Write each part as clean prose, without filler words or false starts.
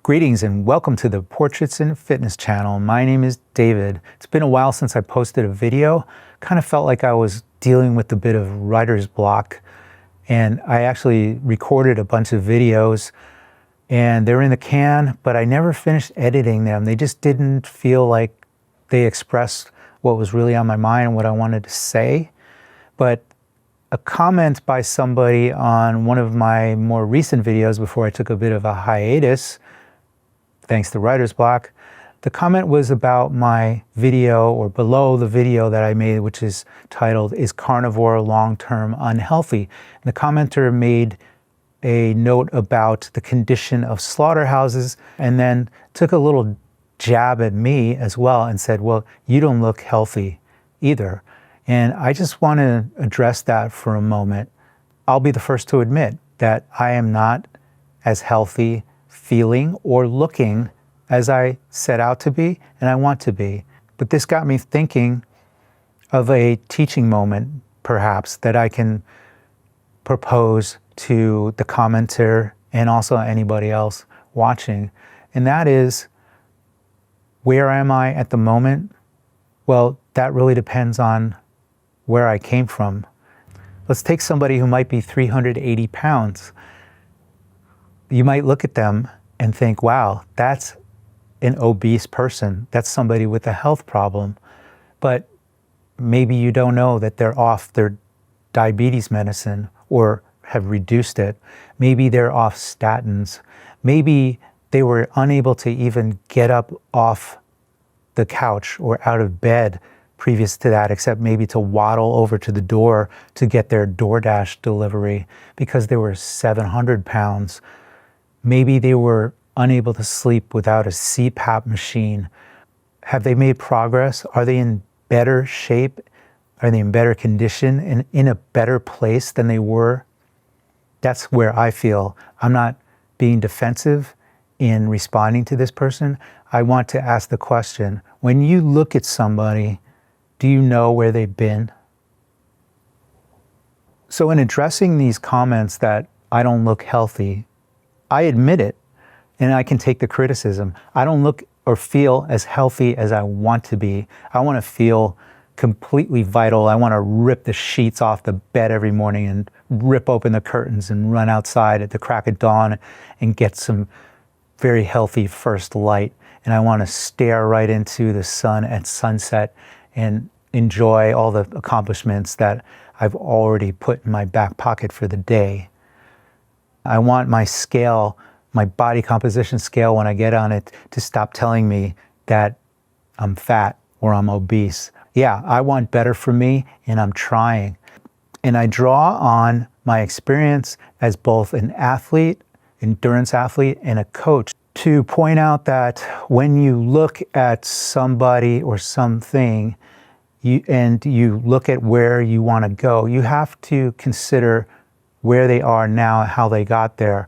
Greetings and welcome to the Portraits in Fitness channel. My name is David. It's been a while since I posted a video. Kind of felt like I was dealing with a bit of writer's block, and I actually recorded a bunch of videos and they're in the can, but I never finished editing them. They just didn't feel like they expressed what was really on my mind and what I wanted to say. But a comment by somebody on one of my more recent videos before I took a bit of a hiatus, thanks to writer's block, the comment was about my video, or below the video that I made, which is titled, "Is Carnivore Long-Term Unhealthy?" And the commenter made a note about the condition of slaughterhouses and then took a little jab at me as well and said, well, you don't look healthy either. And I just want to address that for a moment. I'll be the first to admit that I am not as healthy feeling or looking as I set out to be and I want to be. But this got me thinking of a teaching moment, perhaps, that I can propose to the commenter and also anybody else watching. And that is, where am I at the moment? Well, that really depends on where I came from. Let's take somebody who might be 380 pounds. You might look at them and think, wow, that's an obese person. That's somebody with a health problem. But maybe you don't know that they're off their diabetes medicine or have reduced it. Maybe they're off statins. Maybe they were unable to even get up off the couch or out of bed previous to that, except maybe to waddle over to the door to get their DoorDash delivery because they were 700 pounds. Maybe they were unable to sleep without a CPAP machine. Have they made progress? Are they in better shape? Are they in better condition and in a better place than they were? That's where I feel I'm not being defensive in responding to this person. I want to ask the question, when you look at somebody, do you know where they've been? So in addressing these comments that I don't look healthy, I admit it, and I can take the criticism. I don't look or feel as healthy as I want to be. I want to feel completely vital. I want to rip the sheets off the bed every morning and rip open the curtains and run outside at the crack of dawn and get some very healthy first light. And I want to stare right into the sun at sunset and enjoy all the accomplishments that I've already put in my back pocket for the day. I want my scale, my body composition scale, when I get on it, to stop telling me that I'm fat or I'm obese. Yeah, I want better for me, and I'm trying. And I draw on my experience as both an athlete, endurance athlete, and a coach to point out that when you look at somebody or something, and you look at where you want to go, you have to consider where they are now, how they got there,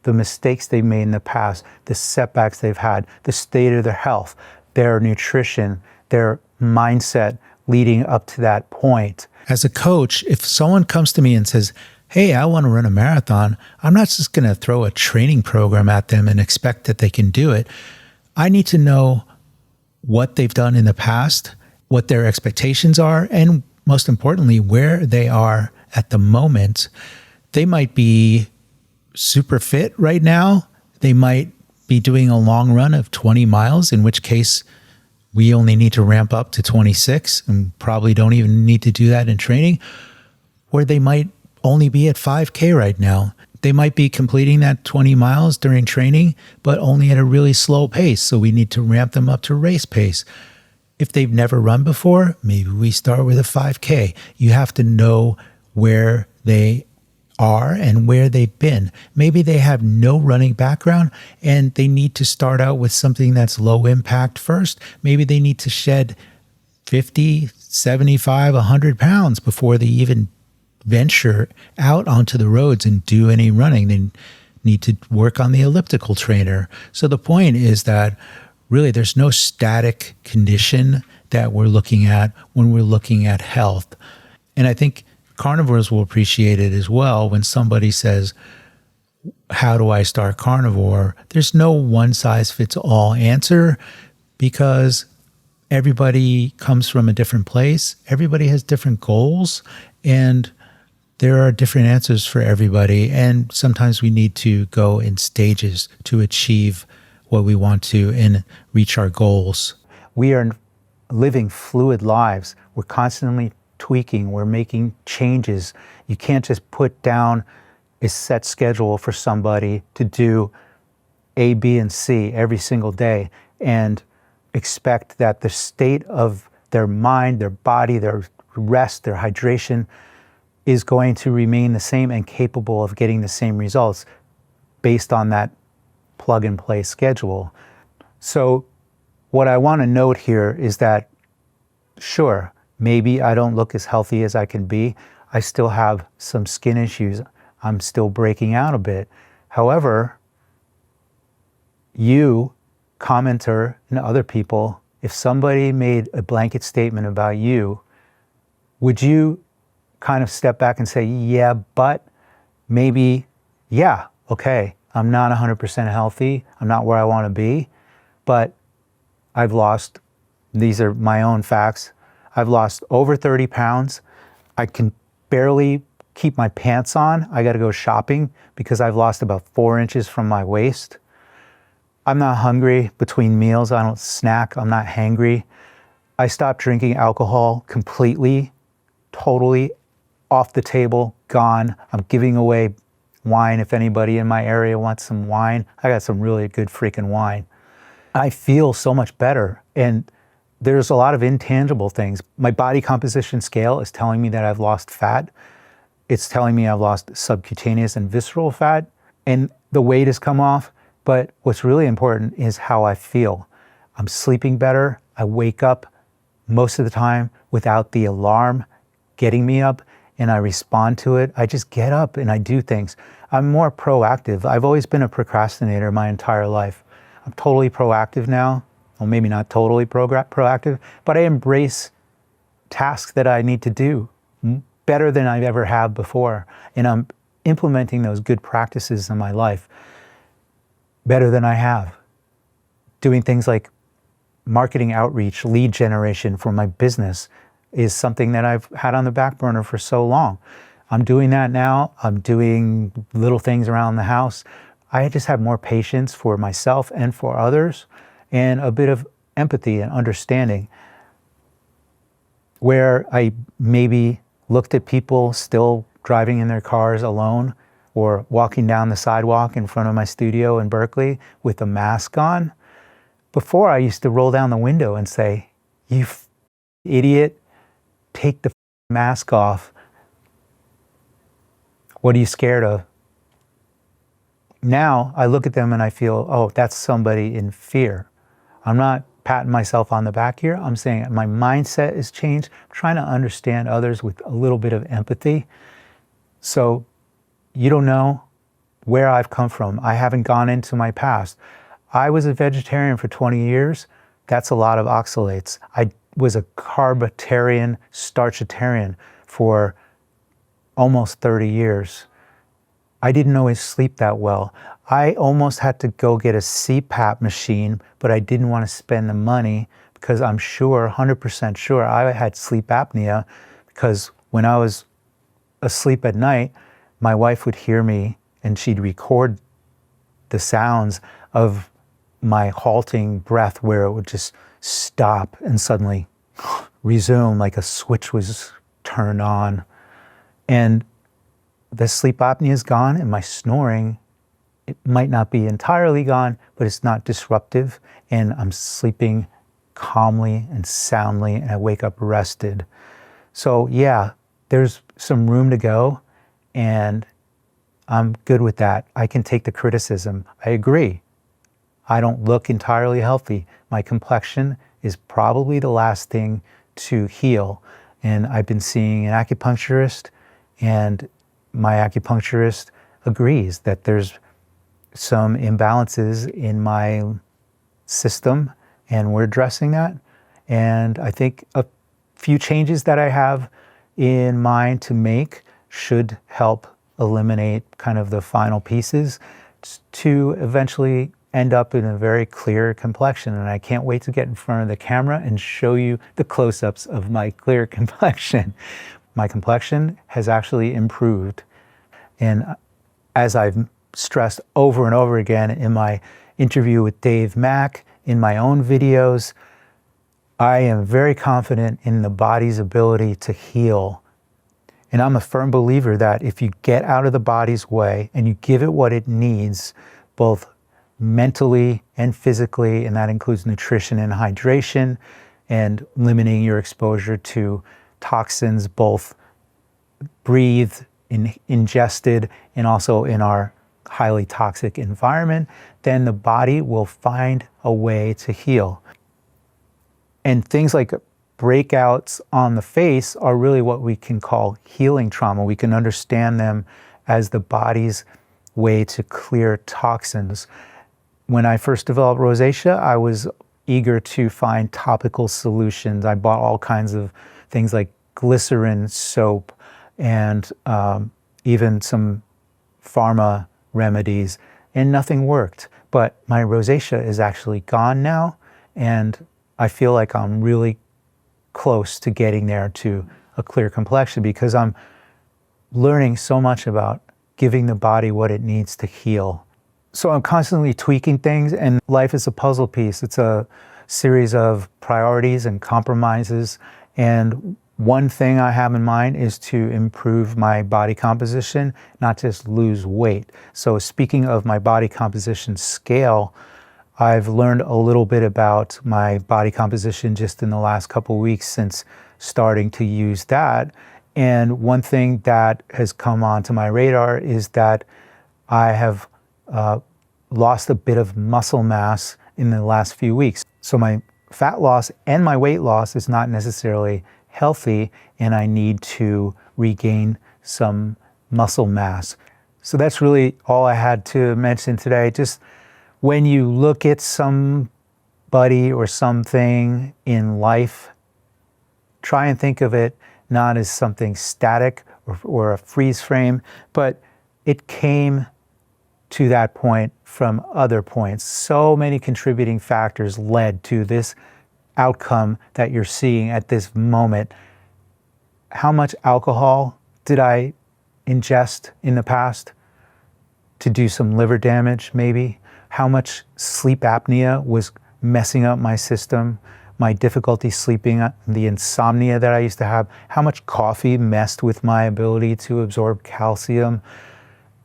the mistakes they've made in the past, the setbacks they've had, the state of their health, their nutrition, their mindset leading up to that point. As a coach, if someone comes to me and says, hey, I want to run a marathon, I'm not just going to throw a training program at them and expect that they can do it. I need to know what they've done in the past, what their expectations are, and most importantly, where they are at the moment. They might be super fit right now. They might be doing a long run of 20 miles, in which case we only need to ramp up to 26 and probably don't even need to do that in training. Or they might only be at 5K right now. They might be completing that 20 miles during training, but only at a really slow pace. So we need to ramp them up to race pace. If they've never run before, maybe we start with a 5K. You have to know where they are and where they've been. Maybe they have no running background and they need to start out with something that's low impact first. Maybe they need to shed 50, 75, 100 pounds before they even venture out onto the roads and do any running. They need to work on the elliptical trainer. So the point is that really there's no static condition that we're looking at when we're looking at health. And I think carnivores will appreciate it as well when somebody says, how do I start carnivore? There's no one size fits all answer because everybody comes from a different place. Everybody has different goals, and there are different answers for everybody. And sometimes we need to go in stages to achieve what we want to and reach our goals. We are living fluid lives. We're constantly tweaking. We're making changes. You can't just put down a set schedule for somebody to do A, B, and C every single day and expect that the state of their mind, their body, their rest, their hydration is going to remain the same and capable of getting the same results based on that plug and play schedule. So what I want to note here is that, sure, maybe I don't look as healthy as I can be. I still have some skin issues. I'm still breaking out a bit. However, you, commenter, and other people, if somebody made a blanket statement about you, would you kind of step back and say, yeah, but maybe, yeah, okay, I'm not 100% healthy. I'm not where I want to be, but I've lost, these are my own facts, I've lost over 30 pounds. I can barely keep my pants on. I got to go shopping because I've lost about 4 inches from my waist. I'm not hungry between meals. I don't snack. I'm not hangry. I stopped drinking alcohol completely, totally off the table, gone. I'm giving away wine. If anybody in my area wants some wine, I got some really good freaking wine. I feel so much better. And there's a lot of intangible things. My body composition scale is telling me that I've lost fat. It's telling me I've lost subcutaneous and visceral fat, and the weight has come off. But what's really important is how I feel. I'm sleeping better. I wake up most of the time without the alarm getting me up, and I respond to it. I just get up and I do things. I'm more proactive. I've always been a procrastinator my entire life. I'm totally proactive now. Well, maybe not totally proactive, but I embrace tasks that I need to do better than I've ever have before. And I'm implementing those good practices in my life better than I have. Doing things like marketing outreach, lead generation for my business is something that I've had on the back burner for so long. I'm doing that now. I'm doing little things around the house. I just have more patience for myself and for others, and a bit of empathy and understanding. Where I maybe looked at people still driving in their cars alone or walking down the sidewalk in front of my studio in Berkeley with a mask on. Before, I used to roll down the window and say, "You idiot, take the mask off. What are you scared of?" Now I look at them and I feel, oh, that's somebody in fear. I'm not patting myself on the back here. I'm saying my mindset has changed. I'm trying to understand others with a little bit of empathy. So you don't know where I've come from. I haven't gone into my past. I was a vegetarian for 20 years. That's a lot of oxalates. I was a carbitarian, starchitarian for almost 30 years. I didn't always sleep that well. I almost had to go get a CPAP machine, but I didn't want to spend the money because I'm sure, 100% sure, I had sleep apnea because when I was asleep at night, my wife would hear me and she'd record the sounds of my halting breath where it would just stop and suddenly resume like a switch was turned on. And the sleep apnea is gone and my snoring, it might not be entirely gone, but it's not disruptive and I'm sleeping calmly and soundly and I wake up rested. So yeah, there's some room to go and I'm good with that. I can take the criticism. I agree. I don't look entirely healthy. My complexion is probably the last thing to heal. And I've been seeing an acupuncturist, and my acupuncturist agrees that there's some imbalances in my system, and we're addressing that. And I think a few changes that I have in mind to make should help eliminate kind of the final pieces to eventually end up in a very clear complexion. And I can't wait to get in front of the camera and show you the close-ups of my clear complexion. My complexion has actually improved. And as I've stressed over and over again in my interview with Dave Mack, in my own videos, I am very confident in the body's ability to heal. And I'm a firm believer that if you get out of the body's way and you give it what it needs, both mentally and physically, and that includes nutrition and hydration, and limiting your exposure to toxins, both breathed, ingested, and also in our highly toxic environment, then the body will find a way to heal. And things like breakouts on the face are really what we can call healing trauma. We can understand them as the body's way to clear toxins. When I first developed rosacea, I was eager to find topical solutions. I bought all kinds of things like glycerin soap and even some pharma remedies, and nothing worked. But my rosacea is actually gone now, and I feel like I'm really close to getting there to a clear complexion because I'm learning so much about giving the body what it needs to heal. So I'm constantly tweaking things, and life is a puzzle piece. It's a series of priorities and compromises. And one thing I have in mind is to improve my body composition, not just lose weight. So speaking of my body composition scale, I've learned a little bit about my body composition just in the last couple of weeks since starting to use that. And one thing that has come onto my radar is that I have lost a bit of muscle mass in the last few weeks. So my fat loss and my weight loss is not necessarily healthy, and I need to regain some muscle mass. So that's really all I had to mention today. Just when you look at somebody or something in life, try and think of it not as something static or a freeze frame, but it came to that point from other points. So many contributing factors led to this outcome that you're seeing at this moment. How much alcohol did I ingest in the past to do some liver damage, maybe? How much sleep apnea was messing up my system, my difficulty sleeping, the insomnia that I used to have, how much coffee messed with my ability to absorb calcium.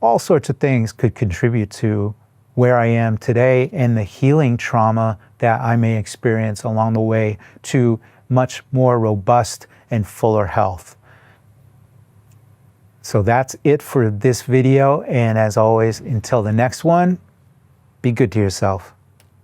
All sorts of things could contribute to where I am today and the healing trauma that I may experience along the way to much more robust and fuller health. So that's it for this video. And as always, until the next one, be good to yourself.